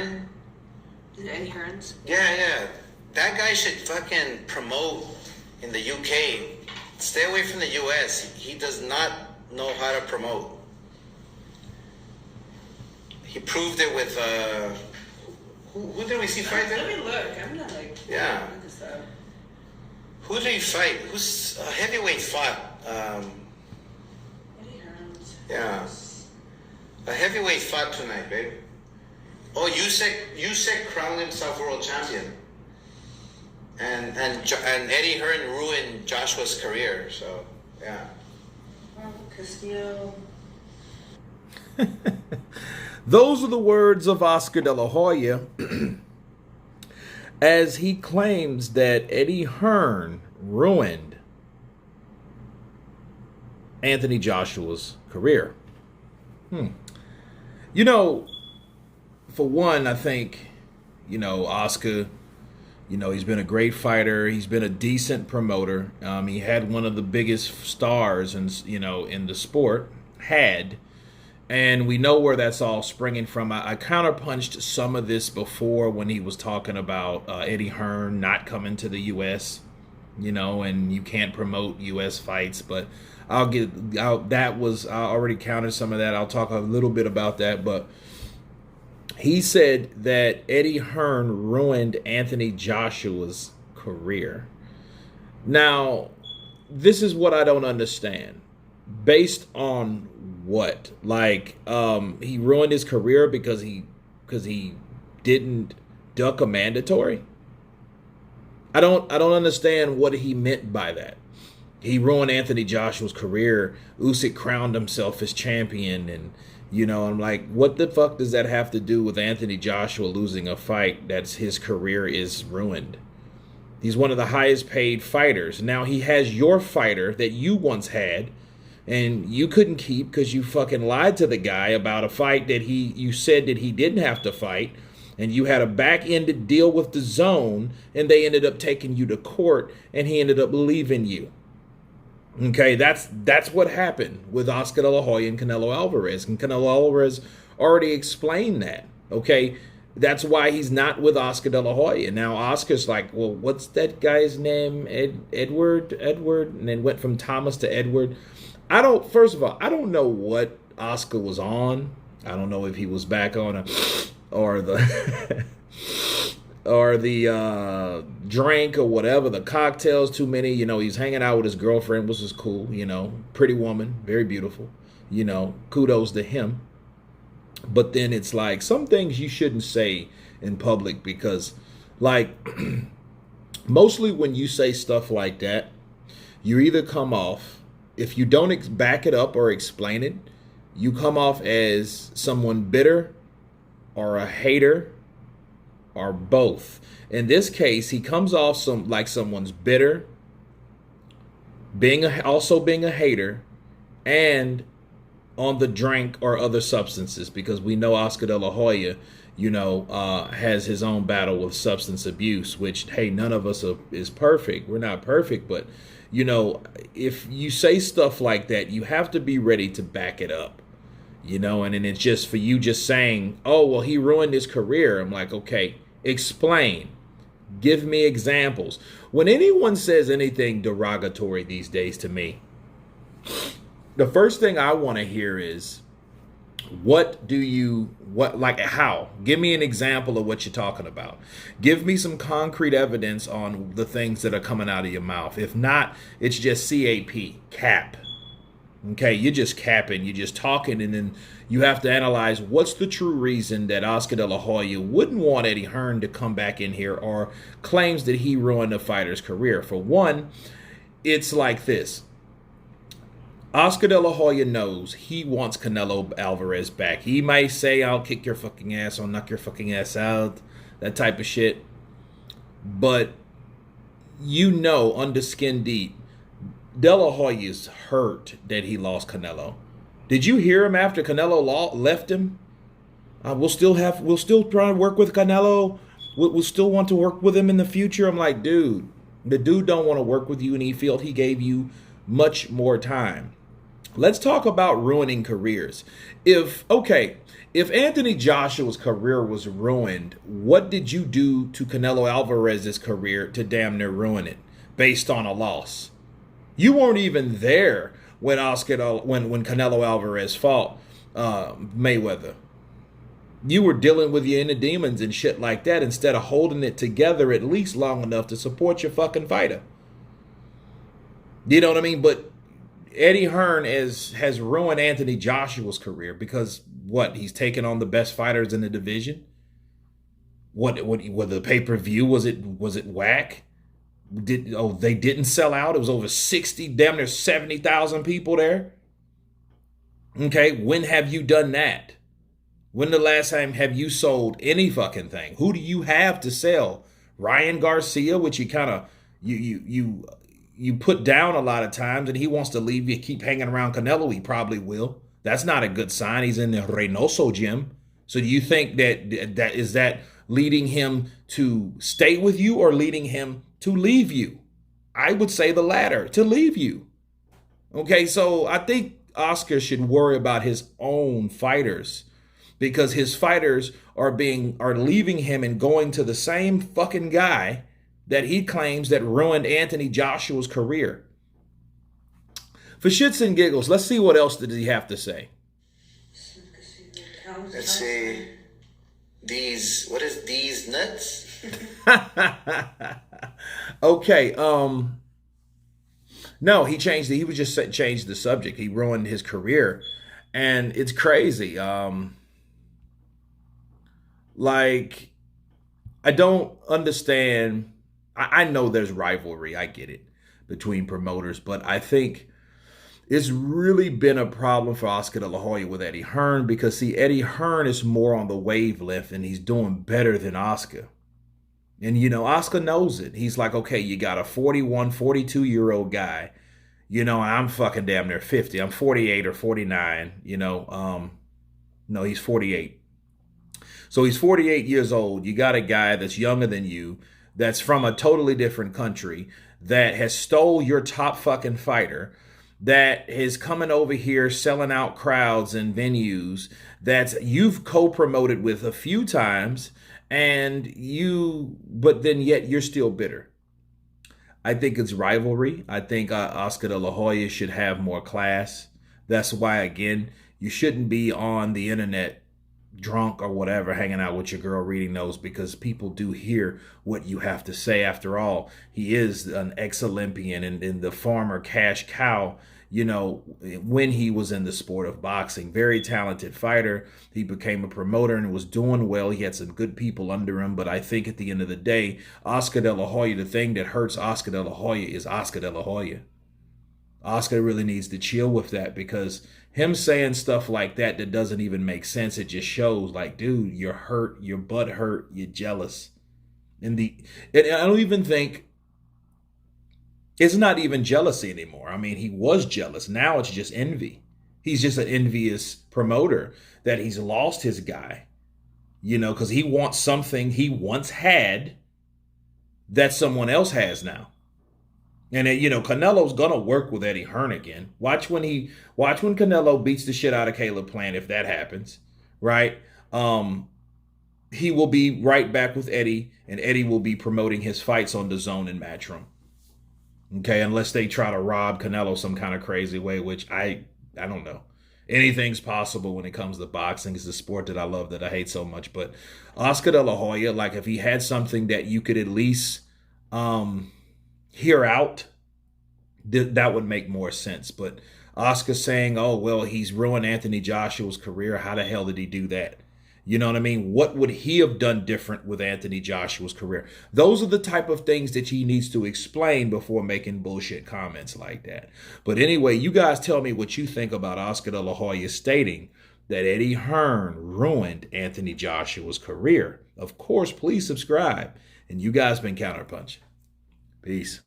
Hearn? Is it Eddie Hearn's? Yeah. That guy should fucking promote in the UK. Stay away from the US. He does not know how to promote. He proved it with who did we see fight there? Let me look. I'm not like yeah. look this up. Who did he fight? Who's a heavyweight fought? Eddie Hearn's. Yeah. A heavyweight fought tonight, babe. Oh, Usyk crowned himself world champion. And Eddie Hearn ruined Joshua's career, so yeah. Castillo. Those are the words of Oscar De La Hoya as he claims that Eddie Hearn ruined Anthony Joshua's career. You know, for one, I think, Oscar, he's been a great fighter. He's been a decent promoter. He had one of the biggest stars in the sport, and we know where that's all springing from. I counterpunched some of this before when he was talking about Eddie Hearn not coming to the U.S., and you can't promote U.S. fights. But I already counted some of that. I'll talk a little bit about that. But he said that Eddie Hearn ruined Anthony Joshua's career. Now, this is what I don't understand. Based on what? Like, he ruined his career because he didn't duck a mandatory? I don't understand what he meant by that. He ruined Anthony Joshua's career. Usyk crowned himself as champion, and I'm like, what the fuck does that have to do with Anthony Joshua losing a fight that's his career is ruined? He's one of the highest paid fighters. Now he has your fighter that you once had and you couldn't keep because you fucking lied to the guy about a fight that you said that he didn't have to fight, and you had a back-ended deal with the zone, and they ended up taking you to court, and he ended up leaving you. Okay, that's what happened with Oscar De La Hoya and Canelo Alvarez, and Canelo Alvarez already explained that. Okay, that's why he's not with Oscar De La Hoya. Now Oscar's like, well, what's that guy's name? Edward, and then went from Thomas to Edward. First of all, I don't know what Oscar was on. I don't know if he was back on or the drink or whatever, the cocktails, too many. He's hanging out with his girlfriend, which is cool. Pretty woman, very beautiful. Kudos to him. But then it's like some things you shouldn't say in public because, like, mostly when you say stuff like that, you either come off, if you don't back it up or explain it, you come off as someone bitter or a hater or both. In this case, he comes off like someone's bitter, also being a hater, and on the drink or other substances, because we know Oscar De La Hoya, has his own battle with substance abuse, which, hey, none of us is perfect. We're not perfect, but if you say stuff like that, you have to be ready to back it up, and then it's just for you just saying, oh, well, he ruined his career. I'm like, okay, explain. Give me examples. When anyone says anything derogatory these days to me, the first thing I want to hear is, how? Give me an example of what you're talking about. Give me some concrete evidence on the things that are coming out of your mouth. If not, it's just cap. Okay, you're just capping. You're just talking, and then you have to analyze what's the true reason that Oscar De La Hoya wouldn't want Eddie Hearn to come back in here, or claims that he ruined a fighter's career. For one, it's like this. Oscar De La Hoya knows he wants Canelo Alvarez back. He might say, I'll kick your fucking ass, I'll knock your fucking ass out, that type of shit. But under skin deep, De La Hoya's hurt that he lost Canelo. Did you hear him after Canelo left him? We'll still try to work with Canelo. We'll still want to work with him in the future. I'm like, dude, the dude don't want to work with you, and he felt he gave you much more time. Let's talk about ruining careers. If Anthony Joshua's career was ruined, what did you do to Canelo Alvarez's career to damn near ruin it based on a loss? You weren't even there when when Canelo Alvarez fought Mayweather. You were dealing with your inner demons and shit like that instead of holding it together at least long enough to support your fucking fighter. You know what I mean? But Eddie Hearn has ruined Anthony Joshua's career because what? He's taken on the best fighters in the division. What the pay-per-view was it whack? They didn't sell out? It was over 60, damn near 70,000 people there. Okay, when have you done that? When the last time have you sold any fucking thing? Who do you have to sell? Ryan Garcia, which you kind of you put down a lot of times, and he wants to leave you, keep hanging around Canelo. He probably will. That's not a good sign. He's in the Reynoso gym. So do you think that leading him to stay with you or leading him to leave you? I would say the latter, to leave you. Okay, so I think Oscar should worry about his own fighters, because his fighters are leaving him and going to the same fucking guy that he claims that ruined Anthony Joshua's career. For shits and giggles, let's see what else did he have to say. Let's see. What is these nuts? Okay, no, he changed he was just changed the subject. He ruined his career. And it's crazy. Like, I don't understand. I know there's rivalry, I get it, between promoters, but I think it's really been a problem for Oscar De La Hoya with Eddie Hearn, because, see, Eddie Hearn is more on the wavelength and he's doing better than Oscar. And, Oscar knows it. He's like, okay, you got a 41, 42-year-old guy, and I'm fucking damn near 50. I'm 48 or 49, no, he's 48. So he's 48 years old. You got a guy that's younger than you, that's from a totally different country, that has stole your top fucking fighter, that is coming over here selling out crowds and venues that you've co-promoted with a few times, but then yet you're still bitter. I think it's rivalry. I think Oscar De La Hoya should have more class. That's why, again, you shouldn't be on the internet drunk or whatever, hanging out with your girl reading those, because people do hear what you have to say. After all, he is an ex-Olympian and the former cash cow, when he was in the sport of boxing. Very talented fighter. He became a promoter and was doing well. He had some good people under him, but I think at the end of the day, Oscar De La Hoya, the thing that hurts Oscar De La Hoya is Oscar De La Hoya. Oscar really needs to chill with that, because him saying stuff like that doesn't even make sense. It just shows, like, dude, you're hurt, your butt hurt, you're jealous. And I don't even think it's not even jealousy anymore. I mean, he was jealous. Now it's just envy. He's just an envious promoter that he's lost his guy, because he wants something he once had that someone else has now. And Canelo's gonna work with Eddie Hearn again. Watch when Canelo beats the shit out of Caleb Plant, if that happens, right? He will be right back with Eddie, and Eddie will be promoting his fights on DAZN and Matchroom. Okay, unless they try to rob Canelo some kind of crazy way, which I don't know. Anything's possible when it comes to boxing. It's a sport that I love, that I hate so much. But Oscar De La Hoya, like, if he had something that you could at least hear out, that would make more sense. But Oscar saying, oh, well, he's ruined Anthony Joshua's career. How the hell did he do that? You know what I mean? What would he have done different with Anthony Joshua's career? Those are the type of things that he needs to explain before making bullshit comments like that. But anyway, you guys tell me what you think about Oscar De La Hoya stating that Eddie Hearn ruined Anthony Joshua's career. Of course, please subscribe. And you guys been Counterpunched. Peace.